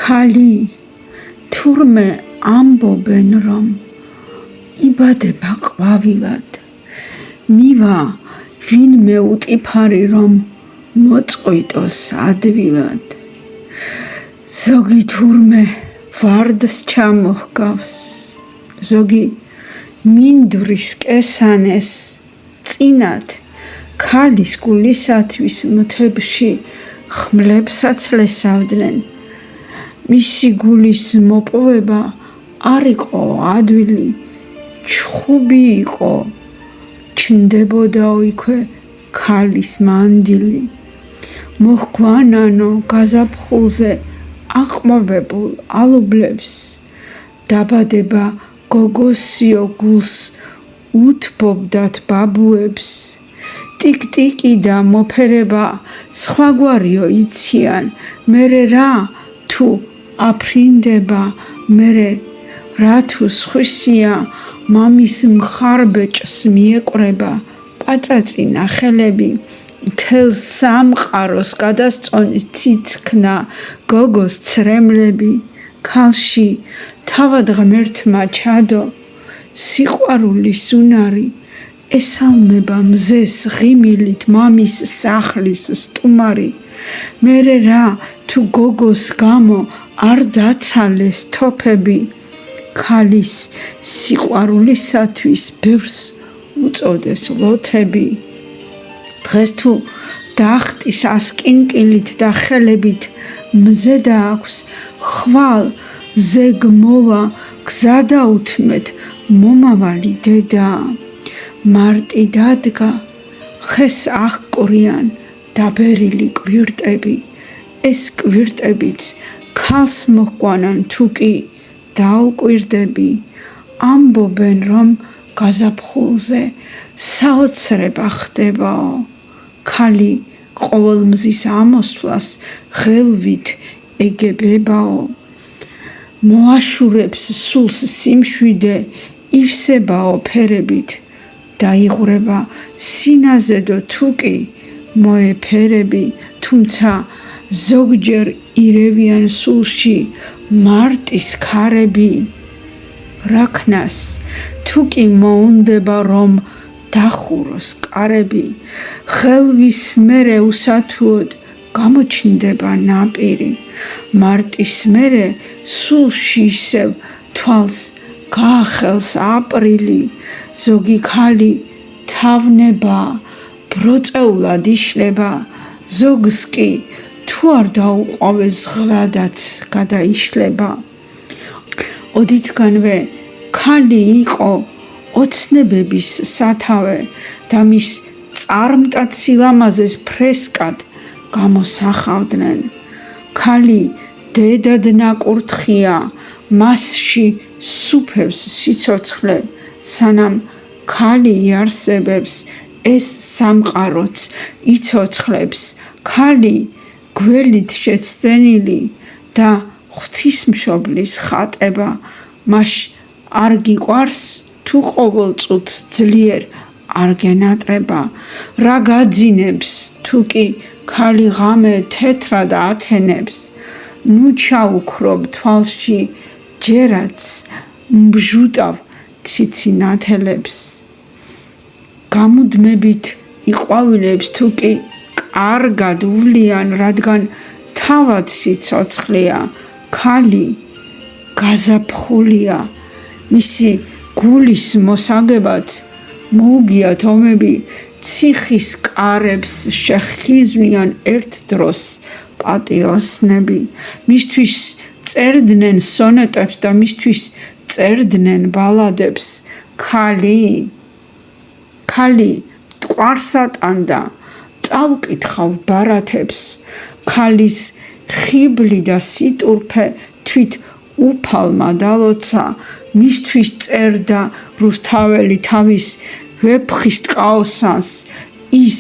ქალი თურმე ამბობენ რომ იბადება ყვავილად მივა ვინმე უტიფარი რომ მოწყვიტოს ადვილად ზოგი თურმე ვარდს ჩამოჰგავს ზოგი მინდვრის კესანეს წინათ ქალის გულისათვის მთებში ხმლებსაც ლესავდნენ მისი გულის მოპოვება არ იყო ადვილი ჩხუბი იყო ჩნდებოდაო იქვე ქალის მანდილი მოჰგვანანო გაზაფხულზე აყვავებულ ალუბლებს დაბადება გოგოსიო გულს უთბობდათ ბაბუებს ტიკ-ტიკი და მოფერება სხვაგვარიო იციან მერე რა თუ აფრინდება მერე რა თუ სხვისია მამის მხარბეჭს მიეყრება პაწაწი ნახელები მთელს სამყაროს გადასწონით ციცქნა გოგოს ცრემლები ქალში თავად ღმერთმა ჩადო სიყვარულის უნარი ესალმება მზეს ღიმილით მამის სახლის სტუმარი მერე რა თუ გოგოს გამო არ დაცალეს თოფები ქალის სიყვარულისათვის ბევრს უწოდეს ლოთები დღეს თუ დახტის ასკინკილით და ხელებით მზე დააქვს ხვალ ზეგმოვა გზა დაუთმეთ მომავალი დედა მარტი დადგა ხეს აღკვრიან დაბერილი კვირტები ეს კვირტებიც ქალს მოჰგვანან თუკი დაუკვირდები ამბობენ რომ გაზაფხულზე საოცრება ხდებაო ქალი ყოველ მზის ამოსვლას ღელვით ეგებებაო მოაშურებს სულს სიმშვიდე ივსებაო ფერებით დაიღვრება სინაზედო თუკი მოეფერები თუმცა ზოგჯერ ირევიან სულში მარტის ქარები რაქნას თუკი მოუნდება რომ დახუროს კარები ხელვის მერე უსათუოდ გამოჩნდება ნაპირი მარტის მერე სულში ისევ თვალს გაახელს აპრილი ზოგი ქალი თავნება ბროწეულად იშლება ზოგს კი თუ არ დაუყვავეს ზღვადაც გადაიშლება ოდითგანვე ქალი იყო ოცნებების სათავე და მის წარმტად სილამაზეს ფრესკად გამოსახავდნენ ქალი დედად ნაკურთხია მასში სუფევს სიცოცხლე სანამ ქალი იარსებებს ეს სამყაროც იცოცხლებს ქალი გველით შეცდენილი და ღვთისმშობლის ხატება მას არ გიყვარს თუ ყოველ წუთს ძლიერ არ გენატრება რა გაძინებს თუ კი ქალი ღამე თეთრად ათენებს ნუ ჩაუქრობ თვალში ჯერაც მბჟუტავ ციცინათელებს გამუდმებით იყვავილებს თუ კი კარგად ვლიან რადგან თავად სიცოცხლეა ქალი გაზაფხულია მისი გულის მოსაგებად მოუგიათ ომები ციხის კარებს შეხიზვნიან ერთ დროს პატიოსნები მისთვის წერდნენ სონეტებს და მისთვის წერდნენ ბალადებს ქალი ტყვარსა ტანდა წავკითხავ ბარათებს ქალის ხიბლი და სიტურფე თვით უფალმა დალოცა მისთვის წერდა რუსთაველი თავის ვეფხის ტყაოსანს ის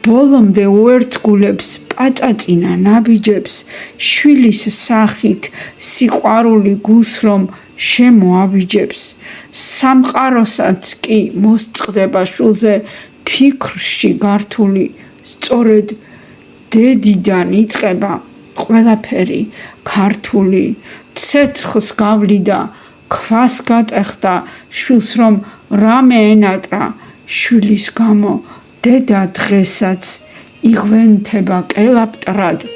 ბოლომდე უერთგულებს პაწაწინა ნაბიჯებს შვილის სახით სიყვარული გულს რომ შემოაბიჯებს სამყაროსაც კი მოსწყდება შულზე ფიქრში გართული სწორედ დედიდან იწყება ყველაფერი ქართული ცეცხლს გავლიდა ქვას გატეხდა შვილს რომ რამე ენატრა შვილის გამო დედა დღესაც იღვენთება კელაპტრად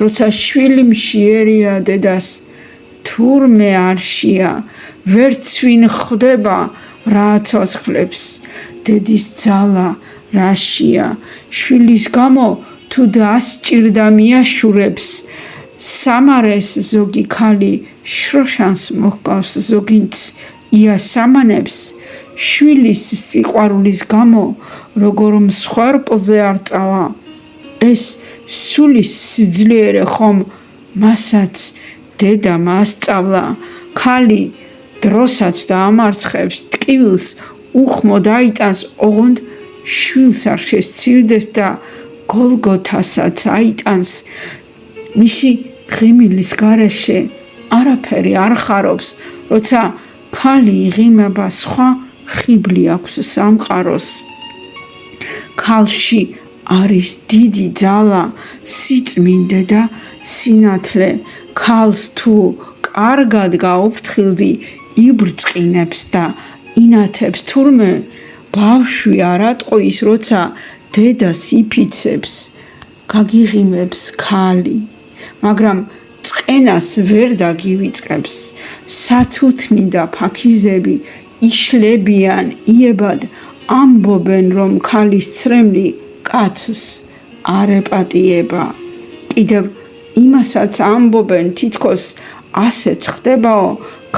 როცა შვილი მშიერია დედას თურმე არშია ვერცვინ ხვდება რა ცოცხლებს დედის ძალა რაშია შვილის გამო თუ დასჭირდა მიაშურებს სამარეს ზოგი ქალი შროშანს მოჰყავს ზოგინც იასამანებს შვილის სიყვარულის გამო როგორ მსხვერპლზე არ წავა ეს სულის სიძლიერე ხომ მასაც დედამ ასწავლა ქალი დროსაც დაამარცხებს ტკივილს უხმო დაიტანს ოღონდ შვილს არ შესცირდეს და გოლგოთასაც აიტანს მისი ღიმილის გარეშე არაფერი არ ხარობს როცა ქალი იღიმება სხვა ხიბლი აქვს სამყაროს ქალში არის დიდი ძალა სიწმინდე და სინათლე ქალს თუ კარგად გაუფრთხილდი იბრწყინებს და ინათებს თურმე ბავშვი არ ატყოის როცა დედას იფიცებს გაგიღიმებს ქალი მაგრამ წყენას ვერ დაგივიწყებს სათუთნი და ფაქიზები იშლებიან იებად ამბობენ რომ ქალის ცრემლი კაცს არ ეპატიება კიდევ იმასაც ამბობენ თითქოს ასეც ხდებაო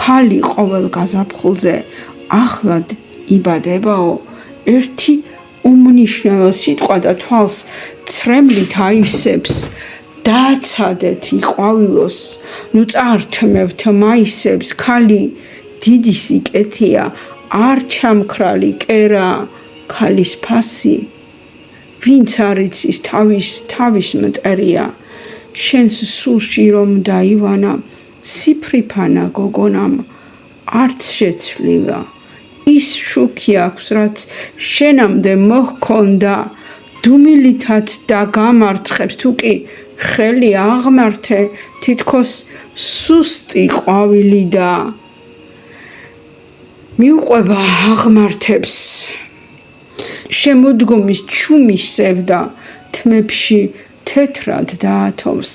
ქალი ყოველ გაზაფხულზე ახლად იბადებაო ერთი უმნიშვნელო სიტყვა და თვალს ცრემლით აივსებს დააცადეთ იყვავილოს ნუ წართმევთ მაისებს ქალი დიდი სიკეთეა არ ჩამქრალი კერა ქალის ფასი ვინც არ იცის თავის მტერია შენს სულში რომ დაივანა სიფრიფანა გოგონამ არც შეცვლილა ის შუქი აქვს რაც შენამდე მოჰქონდა დუმილითაც და გამარცხებს თუ კი ხელი აღმართე თითქოს სუსტი ყვავილი და მიუყვება აღმართებს შემოდგომის ჩუმის სევდა თმებში თეთრად დაათოვს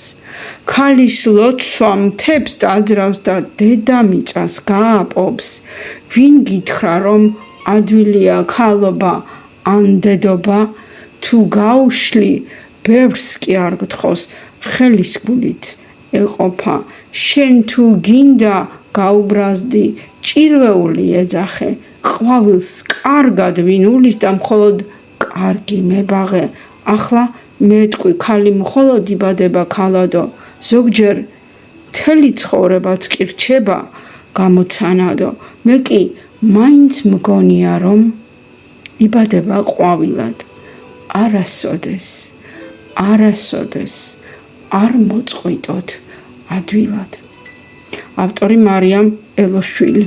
ქალის ლოცვა მთებს დაძრავს და დედამიწას გააპობს ვინ გითხრა რომ ადვილია ქალობა ან დედობა თუ გაუშლი ბევრს კი არ გთხოვს ხელის გულით ეყოფა შენ თუ გინდა გაუბრაზდი ჭირვეული ეძახე ყვავილს კარგად ვინ ულის და მხოლოდ კარგი მებაღე ახლა მეტყვი ქალი მხოლოდ იბადება ქალადო ზოგჯერ მთელი ცხოვრებაც კი რჩება გამოცანადო მე კი მაინც მგონია რომ იბადება ყვავილად არასოდეს არ მოწყვიტოთ ადვილად ავტორი მარიამ ელოშვილი